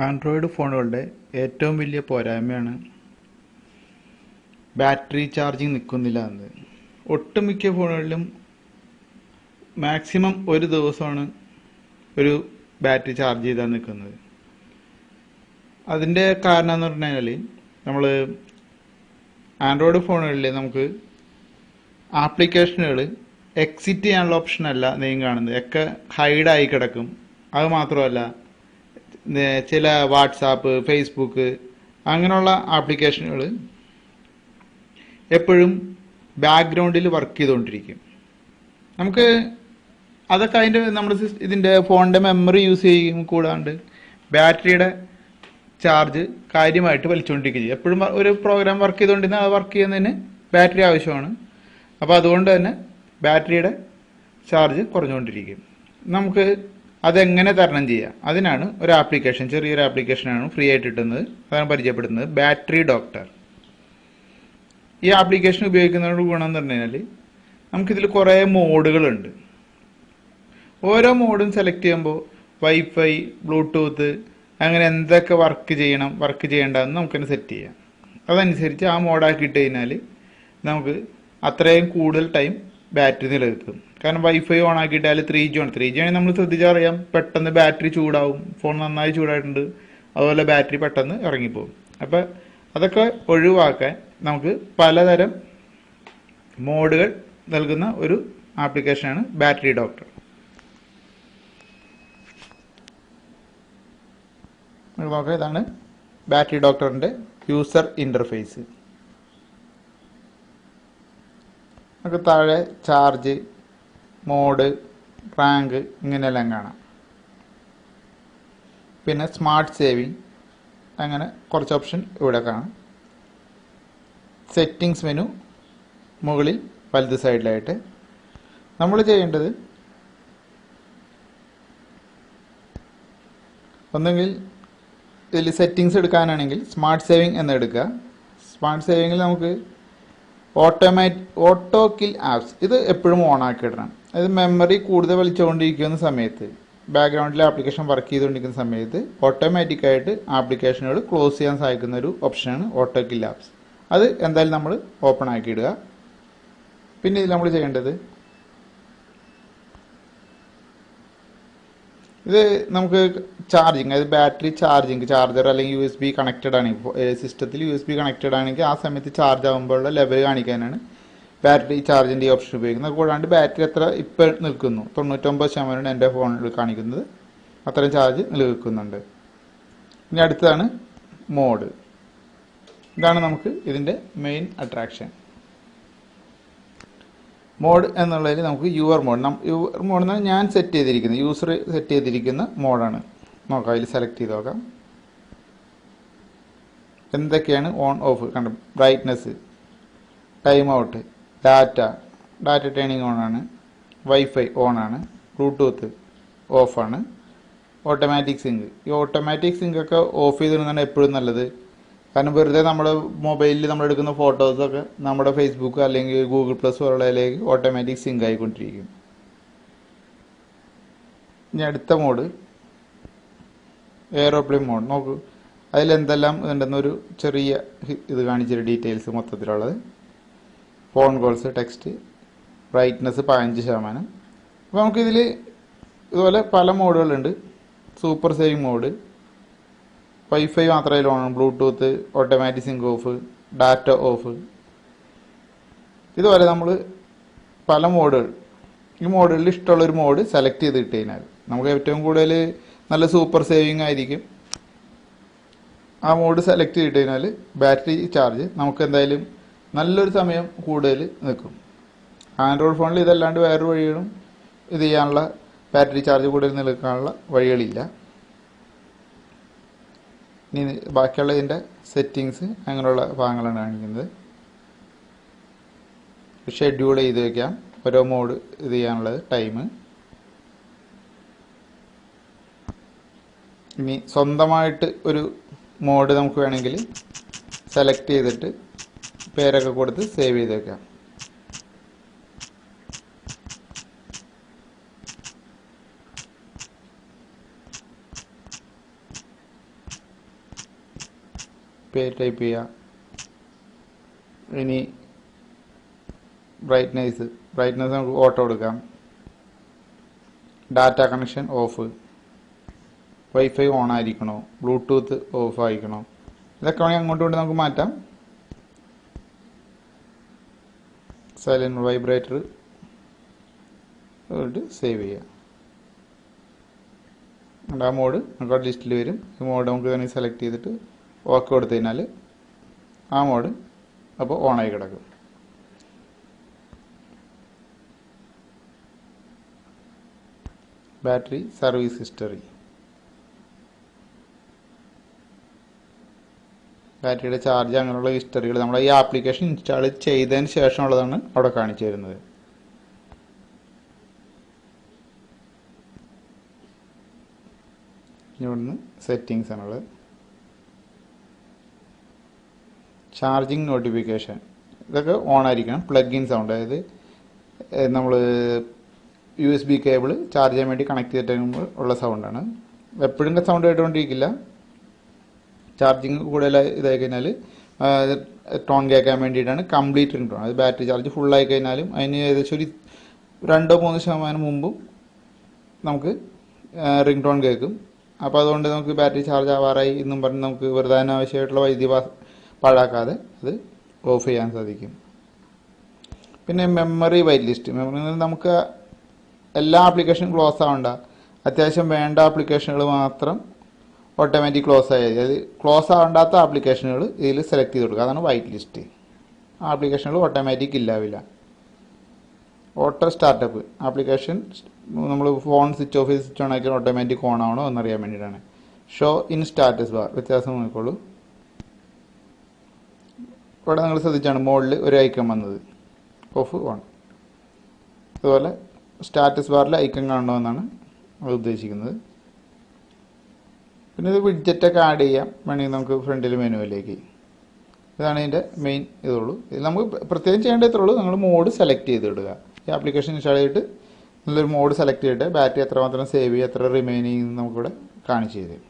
Android ഫോണുകളുടെ ഏറ്റവും വലിയ പോരായ്മയാണ് ബാറ്ററി ചാർജിങ് നിൽക്കുന്നില്ല എന്നത്. ഒട്ടുമിക്ക ഫോണുകളിലും മാക്സിമം ഒരു ദിവസമാണ് ഒരു ബാറ്ററി ചാർജ് ചെയ്താൽ നിൽക്കുന്നത്. അതിൻ്റെ കാരണം എന്ന് പറഞ്ഞു കഴിഞ്ഞാൽ നമ്മൾ ആൻഡ്രോയിഡ് ഫോണുകളിൽ നമുക്ക് ആപ്ലിക്കേഷനുകൾ എക്സിറ്റ് ചെയ്യാനുള്ള ഓപ്ഷനല്ല നെയ്യും കാണുന്നത്, ഒക്കെ ഹൈഡായി കിടക്കും. അത് മാത്രമല്ല, ചില വാട്സാപ്പ്, ഫേസ്ബുക്ക് അങ്ങനെയുള്ള ആപ്ലിക്കേഷനുകൾ എപ്പോഴും ബാക്ക്ഗ്രൗണ്ടിൽ വർക്ക് ചെയ്തുകൊണ്ടിരിക്കും. നമുക്ക് അതൊക്കെ നമ്മുടെ ഇതിൻ്റെ ഫോണിൻ്റെ മെമ്മറി യൂസ് ചെയ്യും. കൂടാണ്ട് ബാറ്ററിയുടെ ചാർജ് കാര്യമായിട്ട് വലിച്ചുകൊണ്ടിരിക്കുകയും ചെയ്യും. എപ്പോഴും ഒരു പ്രോഗ്രാം വർക്ക് ചെയ്തുകൊണ്ടിരുന്നാൽ അത് വർക്ക് ചെയ്യുന്നതിന് ബാറ്ററി ആവശ്യമാണ്. അപ്പോൾ അതുകൊണ്ട് തന്നെ ബാറ്ററിയുടെ ചാർജ് കുറഞ്ഞുകൊണ്ടിരിക്കും. നമുക്ക് അതെങ്ങനെ തരണം ചെയ്യാം, അതിനാണ് ഒരു ആപ്ലിക്കേഷൻ, ചെറിയൊരു ആപ്ലിക്കേഷനാണ് ഫ്രീ ആയിട്ട് കിട്ടുന്നത്. അതാണ് പരിചയപ്പെടുന്നത്, ബാറ്ററി ഡോക്ടർ. ഈ ആപ്ലിക്കേഷൻ ഉപയോഗിക്കുന്നതിനോട് ഗുണം എന്ന് പറഞ്ഞു കഴിഞ്ഞാൽ നമുക്കിതിൽ കുറേ മോഡുകളുണ്ട്. ഓരോ മോഡും സെലക്ട് ചെയ്യുമ്പോൾ വൈഫൈ, ബ്ലൂടൂത്ത് അങ്ങനെ എന്തൊക്കെ വർക്ക് ചെയ്യണം, വർക്ക് ചെയ്യേണ്ടതെന്ന് നമുക്കതിന് സെറ്റ് ചെയ്യാം. അതനുസരിച്ച് ആ മോഡാക്കിയിട്ട് കഴിഞ്ഞാൽ നമുക്ക് അത്രയും കൂടുതൽ ടൈം ബാറ്ററി നിലനിൽക്കും. കാരണം വൈഫൈ ഓൺ ആക്കിയിട്ടാൽ 3G ആണ്. 3G ആണെങ്കിൽ നമ്മൾ ശ്രദ്ധിച്ചറിയാം, പെട്ടെന്ന് ബാറ്ററി ചൂടാവും. ഫോൺ നന്നായി ചൂടായിട്ടുണ്ട്, അതുപോലെ ബാറ്ററി പെട്ടെന്ന് ഇറങ്ങിപ്പോകും. അപ്പം അതൊക്കെ ഒഴിവാക്കാൻ നമുക്ക് പലതരം മോഡുകൾ നൽകുന്ന ഒരു ആപ്ലിക്കേഷനാണ് ബാറ്ററി ഡോക്ടർ. നോക്കാം, ഇതാണ് ബാറ്ററി ഡോക്ടറിൻ്റെ യൂസർ ഇൻ്റർഫേസ്. നമുക്ക് താഴെ ചാർജ്, മോഡ്, റാങ്ക് ഇങ്ങനെയെല്ലാം കാണാം. പിന്നെ സ്മാർട്ട് സേവിങ് അങ്ങനെ കുറച്ച് ഓപ്ഷൻ ഇവിടെ കാണാം. സെറ്റിങ്സ് മെനു മുകളിൽ വലത് സൈഡിലായിട്ട്. നമ്മൾ ചെയ്യേണ്ടത് ഒന്നെങ്കിൽ ഇതിൽ സെറ്റിങ്സ് എടുക്കാനാണെങ്കിൽ സ്മാർട്ട് സേവിങ് എന്ന് എടുക്കുക. സ്മാർട്ട് സേവിങ്ങിൽ നമുക്ക് ഓട്ടോ കിൽ ആപ്സ് ഇത് എപ്പോഴും ഓൺ ആക്കിയിടണം. അതായത് മെമ്മറി കൂടുതൽ വലിച്ചുകൊണ്ടിരിക്കുന്ന സമയത്ത്, ബാക്ക്ഗ്രൗണ്ടിൽ ആപ്ലിക്കേഷൻ വർക്ക് ചെയ്തുകൊണ്ടിരിക്കുന്ന സമയത്ത് ഓട്ടോമാറ്റിക്കായിട്ട് ആപ്ലിക്കേഷനുകൾ ക്ലോസ് ചെയ്യാൻ സഹായിക്കുന്ന ഒരു ഓപ്ഷനാണ് ഓട്ടോ കിൽ ആപ്സ്. അത് എന്തായാലും നമ്മൾ ഓപ്പൺ ആക്കിയിടുക. പിന്നെ ഇതിൽ നമ്മൾ ചെയ്യേണ്ടത്, ഇത് നമുക്ക് ചാർജിങ്, അതായത് ബാറ്ററി ചാർജിങ്, ചാർജർ അല്ലെങ്കിൽ USB കണക്റ്റഡ് ആണെങ്കിൽ, സിസ്റ്റത്തിൽ USB കണക്റ്റഡ് ആണെങ്കിൽ ആ സമയത്ത് ചാർജ് ആകുമ്പോഴുള്ള ലെവൽ കാണിക്കാനാണ് ബാറ്ററി ചാർജിൻ്റെ ഈ ഓപ്ഷൻ ഉപയോഗിക്കുന്നത്. കൂടാണ്ട് ബാറ്ററി എത്ര ഇപ്പോൾ നിൽക്കുന്നു, 99% എൻ്റെ ഫോണിൽ കാണിക്കുന്നത്, അത്രയും ചാർജ് നിലനിൽക്കുന്നുണ്ട്. ഇനി അടുത്തതാണ് മോഡ്. ഇതാണ് നമുക്ക് ഇതിൻ്റെ മെയിൻ അട്രാക്ഷൻ. മോഡ് എന്നുള്ളതിൽ നമുക്ക് യുവർ മോഡ് എന്നാൽ ഞാൻ സെറ്റ് ചെയ്തിരിക്കുന്നത്, യൂസർ സെറ്റ് ചെയ്തിരിക്കുന്ന മോഡാണ്. നോക്കാം, അതിൽ സെലക്ട് ചെയ്ത് നോക്കാം എന്തൊക്കെയാണ് ഓൺ ഓഫ്. കണ്ട, brightness, time out, data turning ഓണാണ്, വൈഫൈ ഓണാണ്, ബ്ലൂടൂത്ത് ഓഫാണ്, ഓട്ടോമാറ്റിക് സിങ്ക്. ഈ ഓട്ടോമാറ്റിക് സിങ്ക് ഒക്കെ ഓഫ് ചെയ്തിരുന്നതാണ് എപ്പോഴും നല്ലത്. കാരണം വെറുതെ നമ്മുടെ മൊബൈലിൽ നമ്മളെടുക്കുന്ന ഫോട്ടോസൊക്കെ നമ്മുടെ ഫേസ്ബുക്ക് അല്ലെങ്കിൽ ഗൂഗിൾ പ്ലസ് പോലുള്ളതിലേക്ക് ഓട്ടോമാറ്റിക് സിങ്ക് ആയിക്കൊണ്ടിരിക്കും. ഇനി അടുത്ത മോഡ് എയറോപ്ലെയിൻ മോഡ്. നോക്കൂ, അതിലെന്തെല്ലാം ഉണ്ടെന്നൊരു ചെറിയ ഇത് കാണിച്ചൊരു ഡീറ്റെയിൽസ് മൊത്തത്തിലുള്ളത്. Phone calls, text, brightness 15%. അപ്പോൾ നമുക്കിതിൽ ഇതുപോലെ പല മോഡുകളുണ്ട്. സൂപ്പർ സേവിങ് മോഡ്, വൈഫൈ മാത്രമേ on, bluetooth, automatic sync off, data off. ഇതുപോലെ നമ്മൾ പല മോഡുകൾ, ഈ മോഡുകളിൽ ഇഷ്ടമുള്ളൊരു മോഡ് സെലക്ട് ചെയ്തിട്ട് കഴിഞ്ഞാൽ നമുക്ക് ഏറ്റവും കൂടുതൽ നല്ല സൂപ്പർ സേവിങ് ആയിരിക്കും. ആ മോഡ് സെലക്ട് ചെയ്തിട്ട് കഴിഞ്ഞാൽ ബാറ്ററി ചാർജ് നമുക്ക് എന്തായാലും നല്ലൊരു സമയം കൂടുതൽ നിൽക്കും. ആൻഡ്രോയിഡ് ഫോണിൽ ഇതല്ലാണ്ട് വേറൊരു വഴികളും ഇത് ചെയ്യാനുള്ള, ബാറ്ററി ചാർജ് കൂടുതൽ നിൽക്കാനുള്ള വഴികളില്ല. ഇനി ബാക്കിയുള്ള ഇതിൻ്റെ സെറ്റിങ്സ് അങ്ങനെയുള്ള ഭാഗങ്ങളാണ് കാണിക്കുന്നത്. ഷെഡ്യൂൾ ചെയ്ത് വയ്ക്കാം ഓരോ മോഡ് ഇത് ചെയ്യാനുള്ളത്, ടൈം. ഇനി സ്വന്തമായിട്ട് ഒരു മോഡ് നമുക്ക് വേണമെങ്കിൽ സെലക്ട് ചെയ്തിട്ട് പേരൊക്കെ കൊടുത്ത് സേവ് ചെയ്ത് വയ്ക്കാം. പേര് ടൈപ്പ് ചെയ്യുക. ഇനി ബ്രൈറ്റ്നസ് നമുക്ക് ഓട്ടോ കൊടുക്കാം. Data connection off, wifi on ആയിരിക്കണോ, ബ്ലൂടൂത്ത് ഓഫ് ആയിരിക്കണോ, ഇതൊക്കെ വേണമെങ്കിൽ അങ്ങോട്ടും കൊണ്ട് നമുക്ക് മാറ്റാം. സൈലൻറ്റ് വൈബ്രേറ്റർ സേവ് ചെയ്യുക. ആ മോഡ് നമുക്ക് ലിസ്റ്റിൽ വരും. ഈ മോഡ് നമുക്ക് തന്നെ സെലക്ട് ചെയ്തിട്ട് ഓക്കെ കൊടുത്തു കഴിഞ്ഞാൽ ആ മോഡ് അപ്പോൾ ഓണായി കിടക്കും. ബാറ്ററി സർവീസ് ഹിസ്റ്ററി, ബാറ്ററിയുടെ ചാർജ് അങ്ങനെയുള്ള ഹിസ്റ്ററികൾ നമ്മൾ ഈ ആപ്ലിക്കേഷൻ ഇൻസ്റ്റാൾ ചെയ്തതിന് ശേഷമുള്ളതാണ് അവിടെ കാണിച്ചു തരുന്നത്. ഇവിടുന്ന് സെറ്റിങ്സ് ആണുള്ളത്. ചാർജിങ് നോട്ടിഫിക്കേഷൻ ഇതൊക്കെ ഓൺ ആയിരിക്കണം. പ്ലഗ് ഇൻ സൗണ്ട്, അതായത് നമ്മൾ USB കേബിൾ ചാർജ് ചെയ്യാൻ വേണ്ടി കണക്ട് ചെയ്തിട്ട് ഉള്ള സൗണ്ടാണ്. എപ്പോഴും സൗണ്ട് കേട്ടുകൊണ്ടിരിക്കില്ല. ചാർജിങ് കൂടുതൽ ഇതായി കഴിഞ്ഞാൽ ടോൺ കേൾക്കാൻ വേണ്ടിയിട്ടാണ് കംപ്ലീറ്റ് റിംഗ് ടോൺ. അത് ബാറ്ററി ചാർജ് ഫുള്ളായി കഴിഞ്ഞാലും അതിന് ഏകദേശം ഒരു 2-3% മുമ്പും നമുക്ക് റിംഗ് ടോൺ കേൾക്കും. അപ്പോൾ അതുകൊണ്ട് നമുക്ക് ബാറ്ററി ചാർജ് ആവാറായി എന്നും പറഞ്ഞ് നമുക്ക് വെറുതെ അനാവശ്യമായിട്ടുള്ള വൈദ്യുതി പാഴാക്കാതെ അത് ഓഫ് ചെയ്യാൻ സാധിക്കും. പിന്നെ മെമ്മറി വൈറ്റ് ലിസ്റ്റ്. മെമ്മറി നമുക്ക് എല്ലാ ആപ്ലിക്കേഷനും ക്ലോസ് ആവണ്ട, അത്യാവശ്യം വേണ്ട ആപ്ലിക്കേഷനുകൾ മാത്രം ഓട്ടോമാറ്റിക് ക്ലോസ് ആയി, അതായത് ക്ലോസ് ആവേണ്ടാത്ത ആപ്ലിക്കേഷനുകൾ ഇതിൽ സെലക്ട് ചെയ്ത് കൊടുക്കുക. അതാണ് വൈറ്റ് ലിസ്റ്റ്. ആ ആപ്ലിക്കേഷനുകൾ ഓട്ടോമാറ്റിക് ഇല്ലാവില്ല. ഓട്ടോ സ്റ്റാർട്ടപ്പ് ആപ്ലിക്കേഷൻ നമ്മൾ ഫോൺ സ്വിച്ച് ഓഫ് ചെയ്ത് സ്വിച്ച് ഓൺ ആക്കിയാൽ ഓട്ടോമാറ്റിക് ഓൺ ആവണോ എന്നറിയാൻ വേണ്ടിയിട്ടാണ്. ഷോ ഇൻ സ്റ്റാറ്റസ് ബാർ വ്യത്യാസം നോക്കിക്കോളൂ. ഇവിടെ നിങ്ങൾ ശ്രദ്ധിച്ചാണ് മുകളിൽ ഒരു ഐക്കൺ വന്നത്, ഓഫ് ഓൺ. അതുപോലെ സ്റ്റാറ്റസ് ബാറിൽ ഐക്കൺ കാണണമെന്നാണ് അത് ഉദ്ദേശിക്കുന്നത്. പിന്നെ ഇത് വിഡ്ജറ്റൊക്കെ ആഡ് ചെയ്യാം വേണമെങ്കിൽ നമുക്ക് ഫ്രണ്ടിൽ മെനുവിലേക്ക്. ഇതാണ് ഇതിൻ്റെ മെയിൻ ഇതുള്ളൂ. ഇത് നമുക്ക് പ്രത്യേകം ചെയ്യേണ്ട ഇത്രയുള്ളൂ. നമ്മൾ മോഡ് സെലക്ട് ചെയ്തിടുക. ഈ ആപ്ലിക്കേഷൻ ഇൻസ്റ്റാൾ ചെയ്തിട്ട് നല്ലൊരു മോഡ് സെലക്ട് ചെയ്തിട്ട് ബാറ്ററി എത്രമാത്രം സേവ് ചെയ്യുക, എത്ര റിമൈനിങ് നമുക്കിവിടെ കാണിച്ചു തരും.